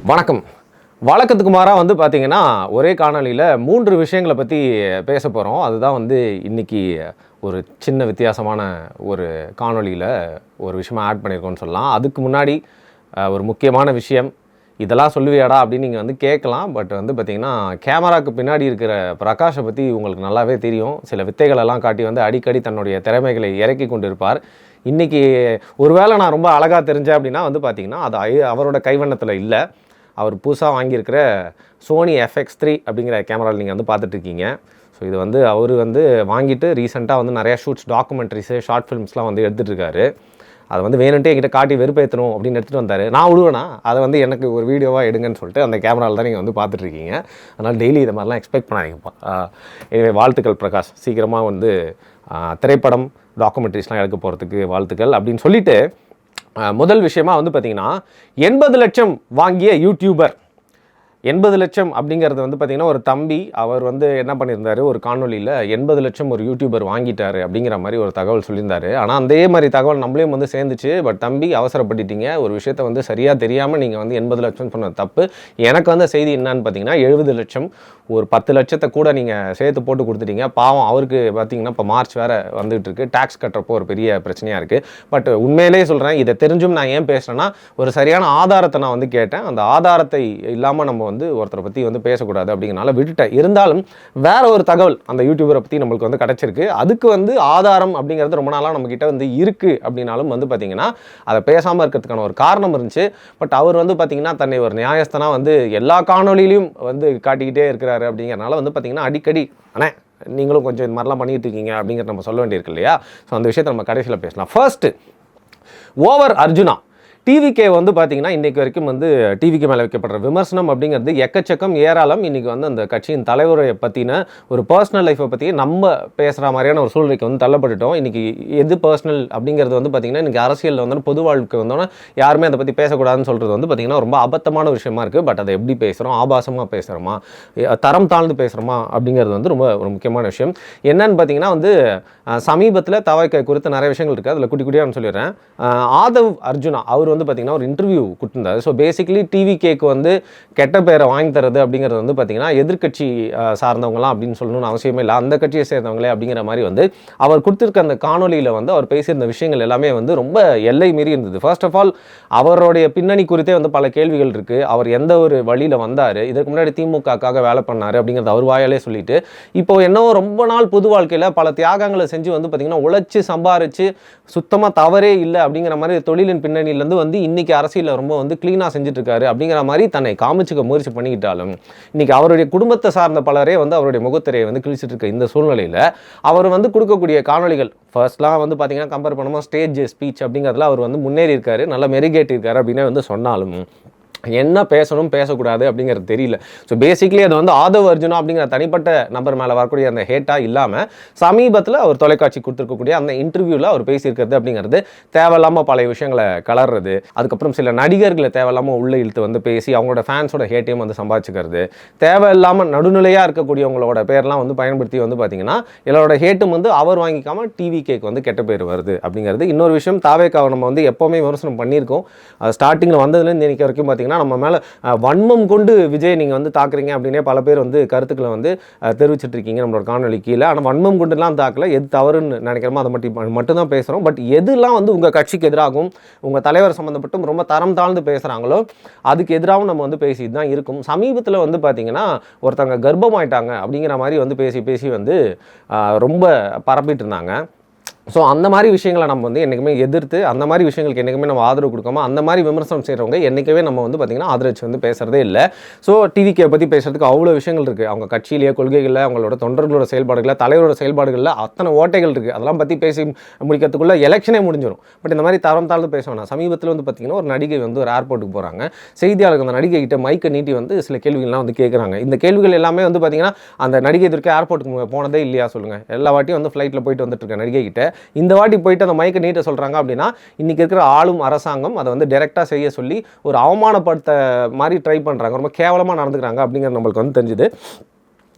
வணக்கம். வழக்கத்துக்கு மாறாக வந்து பார்த்திங்கன்னா, ஒரே காணொளியில் 3 விஷயங்களை பற்றி பேச போகிறோம். அதுதான் வந்து இன்றைக்கி ஒரு சின்ன வித்தியாசமான ஒரு காணொளியில் ஒரு விஷயமாக ஆட் பண்ணியிருக்கோன்னு சொல்லலாம். அதுக்கு முன்னாடி ஒரு முக்கியமான விஷயம், இதெல்லாம் சொல்லுவியாடா அப்படின்னு நீங்கள் வந்து கேட்கலாம். பட் வந்து பார்த்திங்கன்னா, கேமராவுக்கு பின்னாடி இருக்கிற பிரகாஷை பற்றி உங்களுக்கு நல்லாவே தெரியும். சில வித்தைகளெல்லாம் காட்டி வந்து அடிக்கடி தன்னுடைய திறமைகளை இறக்கி கொண்டு இருப்பார். இன்றைக்கி ஒருவேளை நான் ரொம்ப அழகாக தெரிஞ்சேன் அப்படின்னா வந்து பார்த்திங்கன்னா, அது அவரோட கைவண்ணத்தில் இல்லை. அவர் புதுசாக வாங்கியிருக்கிற சோனி FX3 அப்படிங்கிற கேமராவில் நீங்கள் வந்து பார்த்துட்ருக்கீங்க. ஸோ இது வந்து அவர் வந்து வாங்கிட்டு ரீசெண்டாக வந்து நிறையா ஷூட்ஸ், டாக்குமெண்ட்ரிஸு, ஷார்ட் ஃபிலிம்ஸ்லாம் வந்து எடுத்துகிட்ருக்காரு. அதை வந்து வேணுன்ட்டு என்கிட்ட காட்டி வெறுப்பேற்றணும் அப்படின்னு எடுத்துகிட்டு வந்தார். நான் விடுவேனா அதை வந்து எனக்கு ஒரு வீடியோவாக எடுங்கன்னு சொல்லிட்டு அந்த கேமராவில் தான் நீங்கள் வந்து பார்த்துட்ருக்கீங்க. அதனால் டெய்லி இதை மாதிரிலாம் எக்ஸ்பெக்ட் பண்ணாதீங்கப்பா. எனவே வாழ்த்துக்கள் பிரகாஷ், சீக்கிரமாக வந்து திரைப்படம், டாக்குமெண்ட்ரிஸ்லாம் எடுக்க போகிறதுக்கு வாழ்த்துக்கள் அப்படின்னு சொல்லிவிட்டு, முதல் விஷயமா வந்து பார்த்திங்கன்னா, 80 லட்சம் வாங்கிய யூடியூபர். 80 லட்சம் அப்படிங்கிறது வந்து பார்த்திங்கன்னா, ஒரு தம்பி அவர் வந்து என்ன பண்ணியிருந்தார், ஒரு காணொலியில் 80 லட்சம் ஒரு யூடியூபர் வாங்கிட்டார் அப்படிங்கிற மாதிரி ஒரு தகவல் சொல்லியிருந்தார். ஆனால் அதே மாதிரி தகவல் நம்மளையும் வந்து சேர்ந்துச்சு. பட் தம்பி அவசரப்பட்டுட்டீங்க, ஒரு விஷயத்தை வந்து சரியாக தெரியாமல் நீங்கள் வந்து 80 லட்சம் சொன்ன தப்பு. எனக்கு வந்து செய்தி என்னன்னு பார்த்தீங்கன்னா, 70 லட்சம், ஒரு 10 லட்சத்தை கூட நீங்கள் சேர்த்து போட்டு கொடுத்துட்டீங்க. பாவம் அவருக்கு பார்த்தீங்கன்னா இப்போ மார்ச் வேறு வந்துகிட்டு இருக்குது, டேக்ஸ் கட்டுறப்போ ஒரு பெரிய பிரச்சனையாக இருக்குது. பட் உண்மையிலேயே சொல்கிறேன், இதை தெரிஞ்சும் நான் ஏன் பேசுகிறேன்னா, ஒரு சரியான ஆதாரத்தை நான் வந்து கேட்டேன். அந்த ஆதாரத்தை இல்லாமல் நம்ம வந்து ஒருத்தரை பற்றி வந்து பேசக்கூடாது அப்படிங்கிறனால விட்டுட்டேன். இருந்தாலும் வேற ஒரு தகவல் அந்த யூடியூபரை பற்றி நம்மளுக்கு வந்து கிடச்சிருக்கு. அதுக்கு வந்து ஆதாரம் அப்படிங்கிறது ரொம்ப நாளாக நம்மக்கிட்ட வந்து இருக்குது. அப்படின்னாலும் வந்து பார்த்திங்கன்னா, அதை பேசாமல் இருக்கிறதுக்கான ஒரு காரணம் இருந்துச்சு. பட் அவர் வந்து பார்த்திங்கன்னா, தன்னை ஒரு நியாயஸ்தனாக வந்து எல்லா காணொலியிலையும் வந்து காட்டிக்கிட்டே இருக்கிறாரு. அப்படிங்கிறனால வந்து பார்த்திங்கன்னா, அடிக்கடி அண்ணே நீங்களும் கொஞ்சம் இது மாதிரிலாம் பண்ணிட்டு இருக்கீங்க அப்படிங்கிறத நம்ம சொல்ல வேண்டியிருக்கு இல்லையா? ஸோ அந்த விஷயத்தை நம்ம கடைசியில் பேசலாம். First, over Arjuna. டிவிகே வந்து பார்த்திங்கன்னா, இன்றைக்கு வரைக்கும் வந்து டிவிக்கு மேலே வைக்கப்படுற விமர்சனம் அப்படிங்கிறது எக்கச்சக்கம், ஏராளம். இன்றைக்கி வந்து அந்த கட்சியின் தலைவரை பற்றின ஒரு பர்சனல் லைஃப்பை பற்றி நம்ம பேசுகிற மாதிரியான ஒரு சூழ்நிலைக்கு வந்து தள்ளப்பட்டுட்டோம். இன்றைக்கி எது பர்சனல் அப்படிங்கிறது வந்து பார்த்திங்கன்னா, இன்றைக்கி அரசியலில் வந்து பொது வாழ்க்கை வந்தோன்னா யாருமே அதை பற்றி பேசக்கூடாதுன்னு சொல்கிறது வந்து பார்த்திங்கன்னா ரொம்ப அபத்தமான விஷயமா இருக்குது. பட் அதை எப்படி பேசுகிறோம், ஆபாசமாக பேசுகிறோமா, தரம் தாழ்ந்து பேசுகிறோமா அப்படிங்கிறது வந்து ரொம்ப ஒரு முக்கியமான விஷயம். என்னன்னு பார்த்திங்கன்னா வந்து, சமீபத்தில் தவக்கை குறித்து நிறைய விஷயங்கள் இருக்குது. அதில் குட்டி குட்டியாக நான் சொல்லிடுறேன். ஆதவ் அர்ஜுனா அவர் வந்து பார்த்திங்கன்னா ஒரு இன்டர்வியூ கொடுத்துருந்தாரு. ஸோ பேசிக்கலி டிவிகேக்கு வந்து கெட்ட பேரை வாங்கி தரது அப்படிங்கிறது வந்து பார்த்திங்கன்னா, எதிர்கட்சி சார்ந்தவங்களாம் அப்படின்னு சொல்லணும்னு அவசியமே இல்லை, அந்த கட்சியை சேர்ந்தவங்களே அப்படிங்கிற மாதிரி வந்து அவர் கொடுத்துருக்க அந்த காணொலியில் வந்து அவர் பேசியிருந்த விஷயங்கள் எல்லாமே வந்து ரொம்ப எல்லை மீறி இருந்தது. ஃபர்ஸ்ட் ஆஃப் ஆல் அவருடைய பின்னணி குறித்தே வந்து பல கேள்விகள் இருக்குது. அவர் எந்த ஒரு வழியில் வந்தார், இதற்கு முன்னாடி திமுகக்காக வேலை பண்ணார் அப்படிங்கிறது அவர் வாயாலே சொல்லிட்டு, இப்போ என்னவோ ரொம்ப நாள் பொது வாழ்க்கையில் பல தியாகங்களை செஞ்சு வந்து பார்த்திங்கன்னா உழைச்சி சம்பாரித்து சுத்தமாக தவறே இல்லை அப்படிங்கிற மாதிரி தொழிலின் பின்னணியிலேருந்து வந்து இன்றைக்கி அரசியலில் ரொம்ப வந்து க்ளீனாக செஞ்சுட்ருக்காரு அப்படிங்கிற மாதிரி தன்னை காமிச்சுக்க முயற்சி பண்ணிக்கிட்டாலும், இன்றைக்கி அவருடைய குடும்பத்தை சார்ந்த பலரே வந்து அவருடைய முகத்திரையை வந்து கிழிச்சிட்டு இருக்க இந்த சூழ்நிலையில் அவர் வந்து கொடுக்கக்கூடிய காணொலிகள் ஃபர்ஸ்ட்லாம் வந்து பார்த்திங்கன்னா கம்பேர் பண்ணும்போது ஸ்டேஜ் ஸ்பீச் அப்படிங்கிறதுல அவர் வந்து முன்னேறி இருக்காரு, நல்லா மெருகேட்டிருக்காரு அப்படின்னு வந்து சொன்னாலும் என்ன பேசணும் பேசக்கூடாது அப்படிங்கிறது தெரியல. ஸோ பேசிக்கலி அது வந்து ஆதவ் அர்ஜுனா அப்படிங்கிற தனிப்பட்ட நபர் மேலே வரக்கூடிய அந்த ஹேட்டாக இல்லாமல், சமீபத்தில் அவர் தொலைக்காட்சி கொடுத்துருக்கக்கூடிய அந்த இன்டர்வியூவில் அவர் பேசியிருக்கிறது அப்படிங்கிறது தேவையில்லாமல் பல விஷயங்களை கலர்றது, அதுக்கப்புறம் சில நடிகர்களை தேவையில்லாமல் உள்ளே இழுத்து வந்து பேசி அவங்களோட ஃபேன்ஸோட ஹேட்டையும் வந்து சம்பாதிச்சுக்கிறது, தேவையில்லாமல் நடுநிலையாக இருக்கக்கூடியவங்களோட பேர்லாம் வந்து பயன்படுத்தி வந்து பார்த்திங்கன்னா எல்லாரோட ஹேட்டும் வந்து அவர் வாங்கிக்காமல் டிவிகேக்கு வந்து கெட்ட பேர் வருது அப்படிங்கிறது இன்னொரு விஷயம். தாவேக்காவை நம்ம வந்து எப்போவுமே விமர்சனம் பண்ணியிருக்கோம். ஸ்டார்டிங்கில் வந்ததுலேருந்து இன்னைக்கு வரைக்கும் பார்த்திங்கன்னா நம்ம மேலே வன்மம் கொண்டு விஜய் நீங்கள் வந்து தாக்குறீங்க அப்படின்னே பல பேர் வந்து கருத்துக்களை வந்து தெரிவிச்சிட்டு இருக்கீங்க நம்மளோட காணொலி கீழே. ஆனால் வன்மம் கொண்டுலாம் தாக்கல, எது தவறுன்னு நினைக்கிறோமோ அதை மட்டும்தான் பேசுகிறோம். பட் எதுலாம் வந்து உங்கள் கட்சிக்கு எதிராகவும் உங்கள் தலைவர் சம்மந்தப்பட்டும் ரொம்ப தரம் தாழ்ந்து பேசுகிறாங்களோ அதுக்கு எதிராகவும் நம்ம வந்து பேசிட்டு தான் இருக்கும். சமீபத்தில் வந்து பார்த்திங்கன்னா ஒருத்தங்க கர்ப்பமாயிட்டாங்க அப்படிங்கிற மாதிரி வந்து பேசி வந்து ரொம்ப பரப்பிட்டு இருந்தாங்க. ஸோ அந்த மாதிரி விஷயங்களை நம்ம வந்து என்றைக்குமே எதிர்த்து, அந்த மாதிரி விஷயங்களுக்கு என்றைக்குமே நம்ம ஆதரவு கொடுக்காம, அந்த மாதிரி விமர்சனம் செய்கிறவங்க என்றைக்குமே நம்ம வந்து பார்த்திங்கன்னா ஆதரவு வந்து பேசுகிறதே இல்லை. ஸோ டிவிகே பற்றி பேசுகிறதுக்கு அவ்வளோ விஷயங்கள் இருக்குது. அவங்க கட்சியிலேயே, கொள்கைகளில், அவங்களோட தொண்டர்களோட செயல்பாடுகளில், தலைவரோட செயல்பாடுகளில் அத்தனை ஓட்டைகள் இருக்குது. அதெல்லாம் பற்றி பேசி முடிக்கிறதுக்குள்ளே எலெக்ஷனே முடிஞ்சிடும். பட் இந்த மாதிரி தரம் தாழ்ந்து பேசணும். சமீபத்தில் வந்து பார்த்திங்கன்னா ஒரு நடிகை வந்து ஒரு ஏர்போர்ட்டுக்கு போகிறாங்க. செய்தியாளர்கள் அந்த நடிகை கிட்ட மைக்கை நீட்டி வந்து சில கேள்விகள்லாம் வந்து கேட்குறாங்க. இந்த கேள்விகள் எல்லாமே வந்து பார்த்திங்கன்னா அந்த நடிகை இதற்கு ஏர்போர்ட்டுக்கு போனதே இல்லையா சொல்லுங்கள், எல்லா வாட்டியும் வந்து ஃப்ளைட்டில் போயிட்டு வந்துட்டு இருக்க நடிகை கிட்ட இந்த வாட்டி போயிட்டு அந்த மைக்கை நீட்ட சொல்கிறாங்க அப்படின்னா, இன்றைக்கி இருக்கிற ஆளும் அரசாங்கம் அதை வந்து டைரெக்டாக செய்ய சொல்லி ஒரு அவமானப்படுத்த மாதிரி ட்ரை பண்ணுறாங்க, ரொம்ப கேவலமாக நடந்துக்கிறாங்க அப்படிங்கிறது நம்மளுக்கு வந்து தெரிஞ்சுது.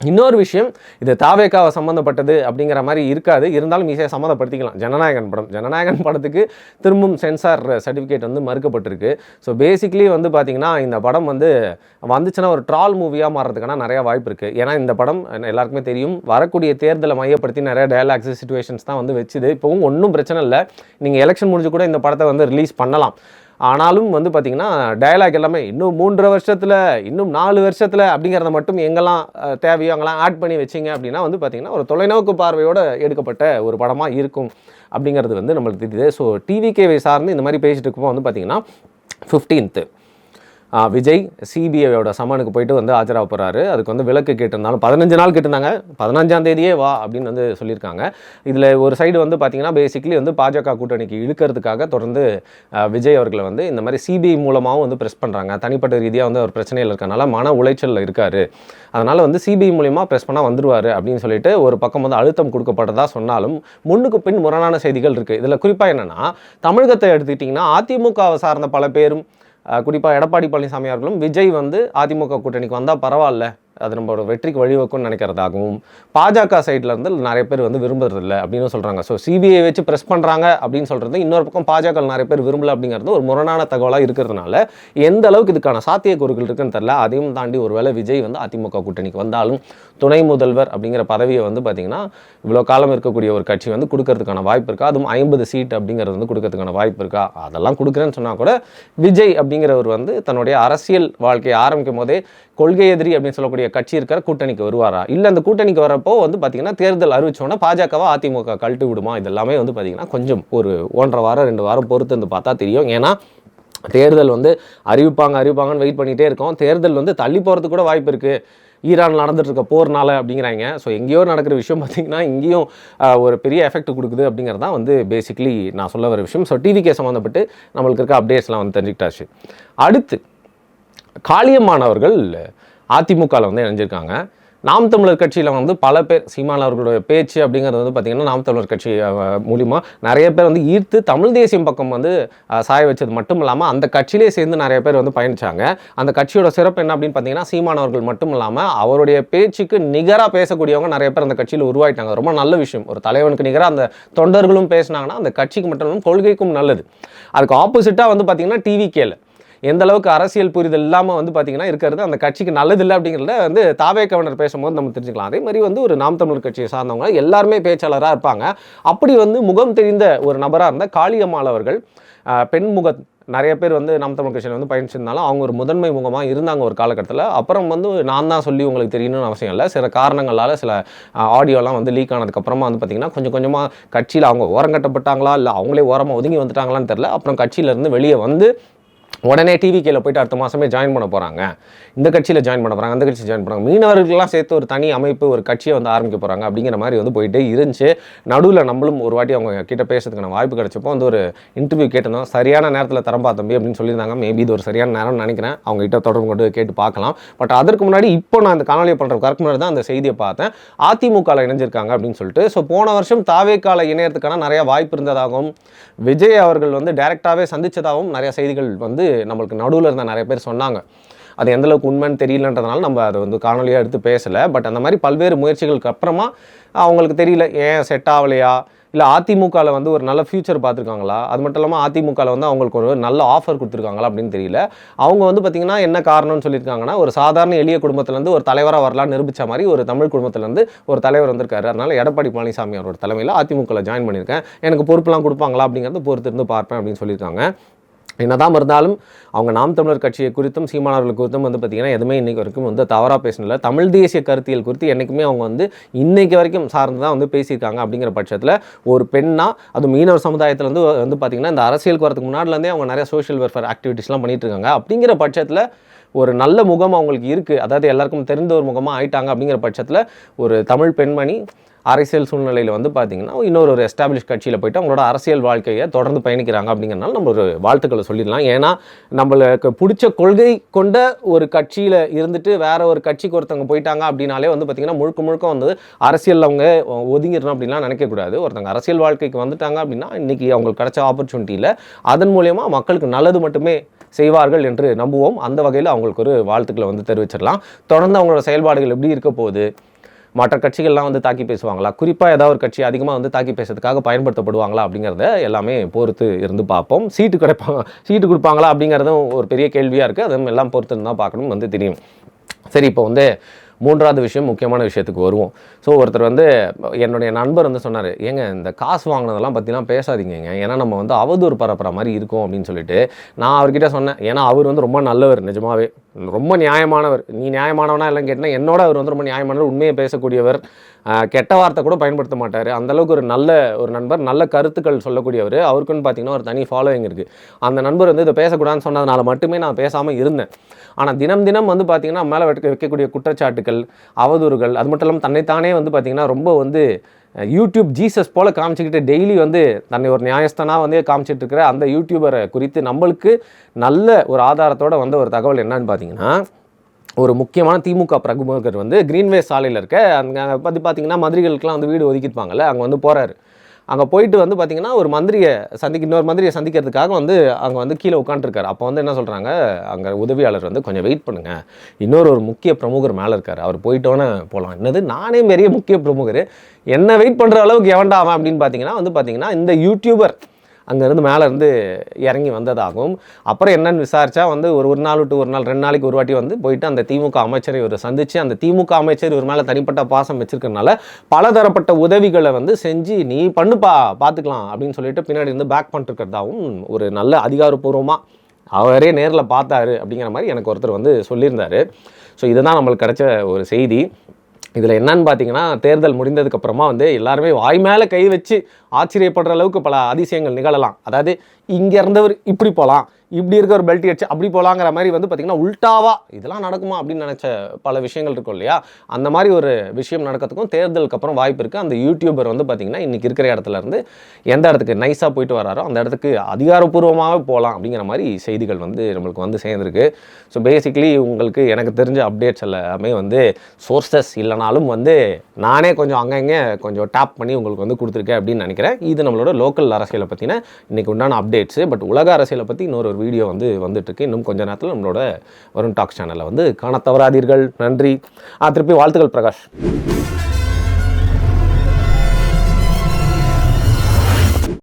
இன்னொரு விஷயம், இது தாவேக்காவை சம்மந்தப்பட்டது அப்படிங்கிற மாதிரி இருக்காது, இருந்தாலும் ஈஸியாக சம்மந்தப்படுத்திக்கலாம். ஜனநாயகன் படத்துக்கு திரும்பவும் சென்சார் சர்டிஃபிகேட் வந்து மறுக்கப்பட்டிருக்கு. ஸோ பேசிக்லி வந்து பார்த்திங்கன்னா இந்த படம் வந்து வந்துச்சுன்னா ஒரு ட்ரால் மூவியாக மாறுறதுக்கான நிறையா வாய்ப்பு இருக்குது. ஏன்னா இந்த படம் எல்லாருக்குமே தெரியும், வரக்கூடிய தேர்தலை மையப்படுத்தி நிறைய டயலாக்ஸ் சிச்சுவேஷன்ஸ் தான் வந்து வச்சுது. இப்போவும் ஒன்றும் பிரச்சனை இல்லை, நீங்கள் எலெக்ஷன் முடிஞ்சு கூட இந்த படத்தை வந்து ரிலீஸ் பண்ணலாம். ஆனாலும் வந்து பார்த்திங்கன்னா டயலாக் எல்லாமே இன்னும் 3 வருஷத்தில், இன்னும் 4 வருஷத்தில் அப்படிங்கிறத மட்டும் எங்கெல்லாம் தேவையோ அங்கெல்லாம் ஆட் பண்ணி வச்சிங்க அப்படின்னா வந்து பார்த்திங்கன்னா ஒரு தொலைநோக்கு பார்வையோடு எடுக்கப்பட்ட ஒரு படமாக இருக்கும் அப்படிங்கிறது வந்து நம்மளுக்கு தெரியுது. ஸோ டிவிகேவை சார்ந்து இந்த மாதிரி பேசிட்டு இருக்கப்போ வந்து பார்த்திங்கன்னா 15th விஜய் சிபிஐயோட சம்மனுக்கு போயிட்டு வந்து ஆஜராக போகிறாரு. அதுக்கு வந்து விலக்கு கேட்டிருந்தாலும் 15 நாள் கேட்டிருந்தாங்க, 15ஆம் தேதியே வா அப்படின்னு வந்து சொல்லியிருக்காங்க. இதில் ஒரு சைடு வந்து பார்த்திங்கன்னா பேசிக்கலி வந்து பாஜக கூட்டணிக்கு இழுக்கிறதுக்காக தொடர்ந்து விஜய் அவர்களை வந்து இந்த மாதிரி சிபிஐ மூலமாகவும் வந்து ப்ரெஸ் பண்ணுறாங்க. தனிப்பட்ட ரீதியாக வந்து அவர் பிரச்சனையில் இருக்கனால மன உளைச்சலில் இருக்கார், அதனால் வந்து சிபிஐ மூலியமாக ப்ரெஸ் பண்ணால் வந்துருவார் அப்படின்னு சொல்லிட்டு ஒரு பக்கம் வந்து அழுத்தம் கொடுக்கப்பட்டதாக சொன்னாலும் முன்னுக்கு பின் முரணான செய்திகள் இருக்குது. இதில் குறிப்பாக என்னென்னா, தமிழகத்தை எடுத்துக்கிட்டிங்கன்னா அதிமுகவை சார்ந்த பல பேரும் குறிப்பாக எடப்பாடி பழனிசாமி அவர்களும் விஜய் வந்து அதிமுக கூட்டணிக்கு வந்தால் பரவாயில்ல, அது நம்மளோட வெற்றிக்கு வழிவகுக்கும்னு நினைக்கிறதாகவும், பாஜக சைட்லேருந்து நிறைய பேர் வந்து விரும்புறதில்லை அப்படின்னு சொல்கிறாங்க. ஸோ சிபிஐ வச்சு ப்ரெஸ் பண்ணுறாங்க அப்படின்னு சொல்கிறது, இன்னொரு பக்கம் பாஜக நிறைய பேர் விரும்பலை அப்படிங்கிறது ஒரு முரணான தகவலாக இருக்கிறதுனால எந்த அளவுக்கு இதுக்கான சாத்தியக்கூறுகள் இருக்குன்னு தெரில. அதையும் தாண்டி ஒரு வேளை விஜய் வந்து அதிமுக கூட்டணிக்கு வந்தாலும் துணை முதல்வர் அப்படிங்கிற பதவியை வந்து பார்த்திங்கன்னா இவ்வளோ காலம் இருக்கக்கூடிய ஒரு கட்சி வந்து கொடுக்கறதுக்கான வாய்ப்பு இருக்கா? அதுவும் 50 சீட் அப்படிங்கிறது வந்து கொடுக்கறதுக்கான வாய்ப்பு இருக்கா? அதெல்லாம் கொடுக்குறேன்னு சொன்னால் கூட விஜய் அப்படிங்கிறவர் வந்து தன்னுடைய அரசியல் வாழ்க்கையை ஆரம்பிக்கும் போதே கொள்கை எதிரி அப்படின்னு சொல்லக்கூடிய கட்சி இருக்கிற கூட்டணிக்கு வருவாரா? இல்லை அந்த கூட்டணிக்கு வரப்போ வந்து பார்த்திங்கன்னா தேர்தல் அறிவிச்சோன்னா பாஜகவா அதிமுக கழட்டு விடுமா? இதெல்லாமே வந்து பார்த்திங்கன்னா கொஞ்சம் ஒரு 1.5 வாரம் 2 வாரம் பொறுத்து வந்து பார்த்தா தெரியும். ஏன்னா தேர்தல் வந்து அறிவிப்பாங்கன்னு வெயிட் பண்ணிகிட்டே இருக்கோம். தேர்தல் வந்து தள்ளி போகிறதுக்கு கூட வாய்ப்பு இருக்குது, ஈரான் நடந்துட்டு இருக்க போர்னால அப்படிங்கிறாங்க. ஸோ எங்கேயோ நடக்கிற விஷயம் பார்த்திங்கன்னா இங்கேயும் ஒரு பெரிய எஃபெக்ட் கொடுக்குது அப்படிங்கிறது தான் வந்து பேசிக்லி நான் சொல்ல வர விஷயம். ஸோ டிவிக்கே சம்மந்தப்பட்டு நம்மளுக்கு இருக்க அப்டேட்ஸ்லாம் வந்து தெரிஞ்சுக்கிட்டாச்சு. அடுத்து காளியம்மானவர்கள் அதிமுகவில் வந்து இணைஞ்சிருக்காங்க. நாம் தமிழர் கட்சியில் வந்து பல பேர், சீமான் அவர்களுடைய பேச்சு அப்படிங்கிறது வந்து பார்த்திங்கன்னா நாம் தமிழர் கட்சி மூலிமா நிறைய பேர் வந்து ஈர்த்து தமிழ் தேசியம் பக்கம் வந்து சாய வச்சது மட்டும் இல்லாமல் அந்த கட்சியிலே சேர்ந்து நிறைய பேர் வந்து பயணித்தாங்க. அந்த கட்சியோட சிறப்பு என்ன அப்படின்னு பார்த்தீங்கன்னா, சீமான் அவர்கள் மட்டும் இல்லாமல் அவருடைய பேச்சுக்கு நிகராக பேசக்கூடியவங்க நிறைய பேர் அந்த கட்சியில் உருவாயிட்டாங்க. ரொம்ப நல்ல விஷயம். ஒரு தலைவனுக்கு நிகராக அந்த தொண்டர்களும் பேசினாங்கன்னா அந்த கட்சிக்கு மட்டும் இல்லாமல் கொள்கைக்கும் நல்லது. அதுக்கு ஆப்போசிட்டாக வந்து பார்த்திங்கன்னா டிவிகேல எந்த அளவுக்கு அரசியல் புரிதல் இல்லாமல் வந்து பார்த்திங்கன்னா இருக்கிறது அந்த கட்சிக்கு நல்லதில்லை அப்படிங்கிறத வந்து தாவே கவர்னர் பேசும்போது நம்ம தெரிஞ்சுக்கலாம். அதே மாதிரி வந்து ஒரு நாம் தமிழர் கட்சியை சார்ந்தவங்க எல்லாருமே பேச்சாளராக இருப்பாங்க. அப்படி வந்து முகம் தெரிந்த ஒரு நபராக இருந்த காளியம்மாள் அவர்கள் பெண் நிறைய பேர் வந்து நாம் தமிழ் கட்சியில் வந்து பயணிச்சிருந்தாலும் அவங்க ஒரு முதன்மை முகமாக இருந்தாங்க ஒரு காலகட்டத்தில். அப்புறம் வந்து நான் தான் சொல்லி உங்களுக்கு தெரியணும்னு அவசியம் இல்லை, சில காரணங்களால் சில ஆடியோலாம் வந்து லீக் ஆனதுக்கப்புறமா வந்து பார்த்திங்கன்னா கொஞ்சம் கொஞ்சமாக கட்சியில் அவங்க ஓரங்கட்டப்பட்டாங்களா இல்லை அவங்களே ஓரமாக ஒதுங்கி வந்துட்டாங்களான்னு தெரில. அப்புறம் கட்சியிலேருந்து வெளியே வந்து உடனே டிவிகேல போய்ட்டு அடுத்த மாதமே ஜாயின் பண்ண போகிறாங்க, இந்த கட்சியில் ஜாயின் பண்ண போகிறாங்க, அந்த கட்சியில் ஜாயின் பண்ணுறாங்க, மீனவர்கள்லாம் சேர்த்து ஒரு தனி அமைப்பு ஒரு கட்சியை வந்து ஆரம்பிக்க போகிறாங்க அப்படிங்கிற மாதிரி வந்து போயிட்டே இருந்துச்சு. நடுவில் நம்மளும் ஒரு வாட்டி அவங்க கிட்ட பேசுறதுக்கான வாய்ப்பு கிடைச்சப்போ வந்து ஒரு இன்டர்வியூ கேட்டிருந்தோம். சரியான நேரத்தில் தரம்பா தம்பி அப்படின்னு சொல்லியிருந்தாங்க. மேபி இது ஒரு சரியான நேரம்னு நினைக்கிறேன், அவங்க கிட்ட தொடர்பு கொண்டு கேட்டு பார்க்கலாம். பட் அதற்கு முன்னாடி இப்போ நான் இந்த காணொலியை பண்ணுற கரெக்ட் முன்னாடி தான் அந்த செய்தியை பார்த்தேன், அதிமுகவில் இணைஞ்சிருக்காங்க அப்படின்னு சொல்லிட்டு. ஸோ போன வருஷம் தாவேக்கால இணையறதுக்கான நிறைய வாய்ப்பு இருந்ததாகவும் விஜய் அவர்கள் வந்து டைரெக்டாகவே சந்தித்ததாகவும் நிறைய செய்திகள் வந்து நம்மளுக்கு நடுவில் இருந்த நிறைய பேர் சொன்னாங்க. அது எந்தளவுக்கு உண்மைன்னு தெரியலன்றதுனால நம்ம அதை வந்து காணொலியாக எடுத்து பேசலை. பட் அந்த மாதிரி பல்வேறு முயற்சிகளுக்கு அப்புறமா அவங்களுக்கு தெரியல, ஏன் செட் ஆகலையா, இல்லை அதிமுகவில் வந்து ஒரு நல்ல ஃபியூச்சர் பார்த்துருக்காங்களா, அது மட்டும் இல்லாமல் அதிமுகவில் வந்து அவங்களுக்கு ஒரு நல்ல ஆஃபர் கொடுத்துருக்காங்களா அப்படின்னு தெரியல. அவங்க வந்து பார்த்திங்கன்னா என்ன காரணம்னு சொல்லியிருக்காங்கன்னா, ஒரு சாதாரண எளிய குடும்பத்திலேருந்து ஒரு தலைவராக வரலான்னு நிரூபித்த மாதிரி ஒரு தமிழ் குடும்பத்திலேருந்து ஒரு தலைவர் வந்திருக்காரு. அதனால் எடப்பாடி பழனிசாமி அவரோட தலைமையில் அதிமுகவில் ஜாயின் பண்ணியிருக்கேன், எனக்கு பொறுப்புலாம் கொடுப்பாங்களா அப்படிங்கிறது பொறுத்து இருந்து பார்ப்பேன் அப்படின்னு சொல்லியிருக்காங்க. என்னதான் இருந்தாலும் அவங்க நாம் தமிழர் கட்சியை குறித்தும் சீமானவர்கள் குறித்தும் வந்து பார்த்திங்கன்னா எதுவுமே இன்றைக்கு வரைக்கும் வந்து தவறாக பேசினதில்லை. தமிழ் தேசிய கருத்தியல் குறித்து என்றைக்குமே அவங்க வந்து இன்றைக்கு வரைக்கும் சார்ந்து தான் வந்து பேசியிருக்காங்க. அப்படிங்கிற பட்சத்தில் ஒரு பெண்ணாக அது மீனவர் சமுதாயத்தில் வந்து பார்த்திங்கன்னா இந்த அரசியலுக்கு வரதுக்கு முன்னாடிலேருந்தே அவங்க நிறைய சோஷியல் வெல்ஃபேர் ஆக்டிவிட்டீஸ்லாம் பண்ணிகிட்டு இருக்காங்க. அப்படிங்கிற பட்சத்தில் ஒரு நல்ல முகம் அவங்களுக்கு இருக்குது, அதாவது எல்லாருக்கும் தெரிந்த ஒரு முகமாக ஆயிட்டாங்க. அப்படிங்கிற பட்சத்தில் ஒரு தமிழ் பெண்மணி அரசியல் சூழ்நிலையில் வந்து பார்த்திங்கன்னா இன்னொரு எஸ்டாப்ளிஷ் கட்சியில் போய்ட்டு அவங்களோட அரசியல் வாழ்க்கையை தொடர்ந்து பயணிக்கிறாங்க. அப்படிங்கிறனால நம்ம ஒரு வாழ்த்துக்களை சொல்லிடலாம். ஏன்னா நம்மளுக்கு பிடிச்ச கொள்கை கொண்ட ஒரு கட்சியில் இருந்துட்டு வேற ஒரு கட்சிக்கு ஒருத்தவங்க போயிட்டாங்க அப்படின்னாலே வந்து பார்த்திங்கன்னா முழுக்க வந்து அரசியல் அவங்க ஒதுங்கிடணும் அப்படின்லாம் நினைக்கக்கூடாது. ஒருத்தவங்க அரசியல் வாழ்க்கைக்கு வந்துட்டாங்க அப்படின்னா இன்றைக்கி அவங்களுக்கு கிடைச்ச ஆப்பர்ச்சுனிட்டியில் அதன் மூலயமா மக்களுக்கு நல்லது மட்டுமே செய்வார்கள் என்று நம்புவோம். அந்த வகையில் அவங்களுக்கு ஒரு வாழ்த்துக்களை வந்து தெரிவிச்சிடலாம். தொடர்ந்து அவங்களோட செயல்பாடுகள் எப்படி இருக்க போகுது, மற்ற கட்சிகள்லாம் வந்து தாக்கி பேசுவாங்களா, குறிப்பாக ஏதாவது ஒரு கட்சி அதிகமாக வந்து தாக்கி பேசுறதுக்காக பயன்படுத்தப்படுவாங்களா அப்படிங்கிறத எல்லாமே பொறுத்து இருந்து பார்ப்போம். சீட்டு கொடுப்பாங்களா அப்படிங்கிறதும் ஒரு பெரிய கேள்வியாக இருக்குது. அதுவும் எல்லாம் பொறுத்து இருந்தால் பார்க்கணும் வந்து தெரியும். சரி, இப்போ வந்து மூன்றாவது விஷயம், முக்கியமான விஷயத்துக்கு வருவோம். ஸோ ஒருத்தர் வந்து என்னுடைய நண்பர் வந்து சொன்னார், ஏங்க இந்த காசு வாங்கினதெல்லாம் பற்றிலாம் பேசாதீங்க, ஏன்னா நம்ம வந்து அவதூறு பரப்புற மாதிரி இருக்கும் அப்படின்னு சொல்லிட்டு நான் அவர்கிட்ட சொன்னேன். ஏன்னா அவர் வந்து ரொம்ப நல்லவர், நிஜமாவே ரொம்ப நியாயமானவர். நீ நியாயமானவனா இல்லைன்னு கேட்டால் என்னோட அவர் வந்து ரொம்ப நியாயமானவர், உண்மையை பேசக்கூடியவர், கெட்ட வார்த்தை கூட பயன்படுத்த மாட்டார். அந்தளவுக்கு ஒரு நல்ல ஒரு நண்பர், நல்ல கருத்துக்கள் சொல்லக்கூடியவர். அவருக்குன்னு பார்த்தீங்கன்னா ஒரு தனி ஃபாலோவிங் இருக்குது. அந்த நண்பர் வந்து இதை பேசக்கூடாதுன்னு சொன்னதுனால மட்டுமே நான் பேசாமல் இருந்தேன். ஆனால் தினம் தினம் வந்து பார்த்திங்கன்னா மேலே வைக்கக்கூடிய குற்றச்சாட்டுகள், அவதூறுகள், அது மட்டும் இல்லாமல் தன்னைத்தானே வந்து பார்த்திங்கன்னா ரொம்ப வந்து யூடியூப் ஜீசஸ் போல் காமிச்சிக்கிட்டு டெய்லி வந்து தன்னை ஒரு நியாயஸ்தனாக வந்து காமிச்சிட்டு இருக்கிற அந்த யூடியூபரை குறித்து நம்மளுக்கு நல்ல ஒரு ஆதாரத்தோடு வந்த ஒரு தகவல் என்னன்னு பார்த்தீங்கன்னா, ஒரு முக்கியமான திமுக பிரமுகர் வந்து கிரீன்வே சாலையில் இருக்க அங்கே வந்து பார்த்திங்கன்னா மந்திரிகளுக்கெலாம் வந்து வீடு ஒதுக்கியிருப்பாங்கல்ல, அங்கே வந்து போகிறாரு. அங்கே போயிட்டு வந்து பார்த்திங்கன்னா ஒரு மந்திரியை இன்னொரு மந்திரியை சந்திக்கிறதுக்காக வந்து அங்கே வந்து கீழே உட்காந்துருக்காரு. அப்போ வந்து என்ன சொல்கிறாங்க, அங்கே உதவியாளர் வந்து கொஞ்சம் வெயிட் பண்ணுங்கள், ஒரு முக்கிய பிரமுகர் மேலே இருக்கார், அவர் போயிட்டோன்னே போகலாம். என்னது, நானே பெரிய முக்கிய பிரமுகர், என்ன வெயிட் பண்ணுற அளவுக்கு எவன்டா அவன் அப்படின்னு பார்த்தீங்கன்னா இந்த யூடியூபர் அங்கேருந்து மேலே இருந்து இறங்கி வந்ததாகவும், அப்புறம் என்னென்னு விசாரித்தா வந்து ஒரு நாள் விட்டு ஒரு நாள் 2 நாளைக்கு ஒரு வாட்டி வந்து போயிட்டு அந்த திமுக அமைச்சரை இவர் சந்தித்து, அந்த திமுக அமைச்சர் இவர் மேலே தனிப்பட்ட பாசம் வச்சுருக்கனால பலதரப்பட்ட உதவிகளை வந்து செஞ்சு நீ பண்ணுப்பா பார்த்துக்கலாம் அப்படின்னு சொல்லிட்டு பின்னாடி இருந்து பேக் பண்ணிருக்கிறதாகவும் ஒரு நல்ல அதிகாரப்பூர்வமாக அவரே நேரில் பார்த்தாரு அப்படிங்கிற மாதிரி எனக்கு ஒருத்தர் வந்து சொல்லியிருந்தார். ஸோ இதுதான் நம்மளுக்கு கிடைச்ச ஒரு செய்தி. இதில் என்னன்னு பார்த்தீங்கன்னா, தேர்தல் முடிந்ததுக்கப்புறமா வந்து எல்லாருமே வாய் மேலே கை வச்சு ஆச்சரியப்படுற அளவுக்கு பல அதிசயங்கள் நிகழலாம். அதாவது இங்கே இருந்தவர் இப்படி போகலாம், இப்படி இருக்க ஒரு பெல்ட் அடிச்சு அப்படி போகலாங்கிற மாதிரி வந்து பார்த்திங்கன்னா உல்டாவா இதெல்லாம் நடக்குமா அப்படின்னு நினச்ச பல விஷயங்கள் இருக்கும் இல்லையா, அந்த மாதிரி ஒரு விஷயம் நடக்கிறதுக்கும் தேர்தலுக்கு அப்புறம் வாய்ப்பு இருக்குது. அந்த யூடியூபர் வந்து பார்த்திங்கன்னா இன்றைக்கி இருக்கிற இடத்துல இருந்து எந்த இடத்துக்கு நைஸாக போயிட்டு வராரோ அந்த இடத்துக்கு அதிகாரப்பூர்வமாகவே போகலாம் அப்படிங்கிற மாதிரி செய்திகள் வந்து நம்மளுக்கு வந்து சேர்ந்துருக்கு. ஸோ பேசிக்கலி உங்களுக்கு எனக்கு தெரிஞ்ச அப்டேட்ஸ் எல்லாமே வந்து சோர்சஸ் இல்லைனாலும் வந்து நானே கொஞ்சம் அங்கங்கே கொஞ்சம் டேப் பண்ணி உங்களுக்கு வந்து கொடுத்துருக்கேன் அப்படின்னு நினைக்கிறேன். இது நம்மளோட லோக்கல் அரசியலை பற்றின இன்றைக்கி உண்டான அப்டேட்ஸு. பட் உலக அரசியலை பற்றி இன்னொரு வீடியோ வந்து வந்துட்டுருக்கு. இன்னும் கொஞ்சம் நேரத்தில் நம்மளோட வருண் டாக்ஸ் சேனலில் வந்து காண தவறாதீர்கள். நன்றி. திருப்பி வாழ்த்துக்கள் பிரகாஷ்.